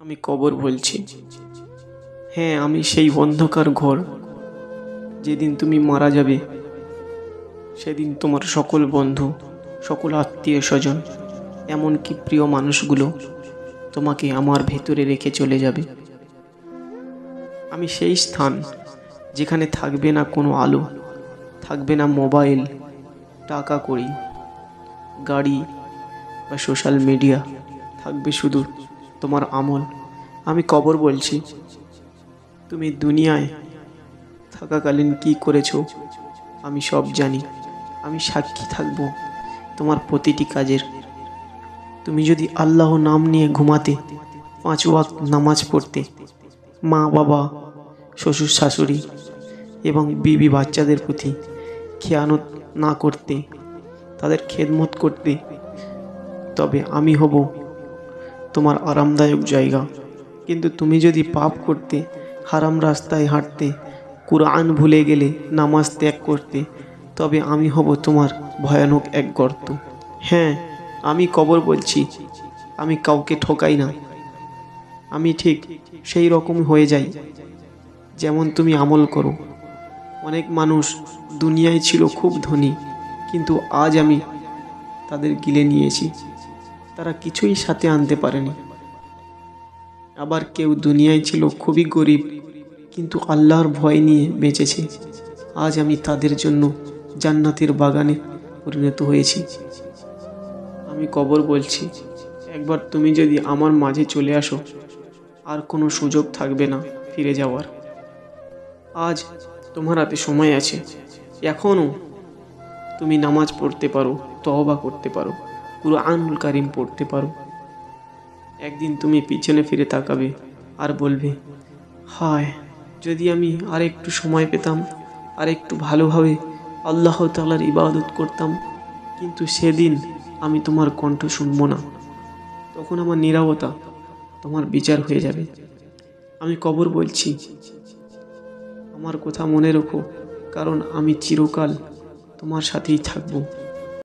আমি কবর বলছি। হ্যাঁ, আমি সেই অন্ধকার ঘর। যেদিন তুমি মারা যাবে সেদিন তোমার সকল বন্ধু, সকল আত্মীয় স্বজন, এমনকি প্রিয় মানুষগুলো তোমাকে আমার ভেতরে রেখে চলে যাবে। আমি সেই স্থান যেখানে থাকবে না কোনো আলো, থাকবে না মোবাইল, টাকা কড়ি, গাড়ি বা সোশ্যাল মিডিয়া, থাকবে শুধু তোমার আমল। আমি কবর বলছি, তুমি দুনিয়ায় থাকাকালীন কি করেছো আমি সব জানি। আমি সাক্ষী থাকব তোমার প্রতিটি কাজের। তুমি যদি আল্লাহ নাম নিয়ে ঘুমাতে, 5 ওয়াক্ত নামাজ পড়তে, মা বাবা, শ্বশুর শাশুড়ি এবং বিবি বাচ্চাদের প্রতি খেয়ানত না করতে, তাদের খেদমত করতে, তবে আমি হব তোমার আরামদায়ক জায়গা। কিন্তু তুমি যদি পাপ করতে, হারাম রাস্তায় হাঁটতে, কুরআন ভুলে গেলে, নামাজ ত্যাগ করতে, তবে আমি হব তোমার ভয়ানক এক গর্ত। হ্যাঁ, আমি কবর বলছি, আমি কাউকে ঠকাই না। আমি ঠিক সেই রকম হয়ে যাই যেমন তুমি আমল করো। অনেক মানুষ দুনিয়ায় ছিল খুব ধনী, কিন্তু আজ আমি তাদের গিলে নিয়েছি। তারা কিছুই সাথে আনতে পারেনি। আবার কেউ দুনিয়ায় ছিল খুবই গরিব, কিন্তু আল্লাহর ভয় নিয়ে বেঁচেছে। আজ আমি তাদের জন্য জান্নাতের বাগানে পরিণত হয়েছি। আমি কবর বলছি, একবার তুমি যদি আমার মাঝে চলে আসো, আর কোনো সুযোগ থাকবে না ফিরে যাওয়ার। আজ তোমার হাতে সময় আছে। এখনও তুমি নামাজ পড়তে পারো, তওবা করতে পারো, কুরআনুল কারীম পড়তে পারো। একদিন তুমি পিছনে ফিরে তাকাবে আর বলবে, হায়, যদি আমি আর একটু সময় পেতাম, আর একটু ভালোভাবে আল্লাহ তাআলার ইবাদত করতাম। কিন্তু সেদিন আমি তোমার কণ্ঠ শুনব না। তখন আমার নীরবতা তোমার বিচার হয়ে যাবে। আমি কবর বলছি, আমার কথা মনে রেখো, কারণ আমি চিরকাল তোমার সাথেই থাকবো।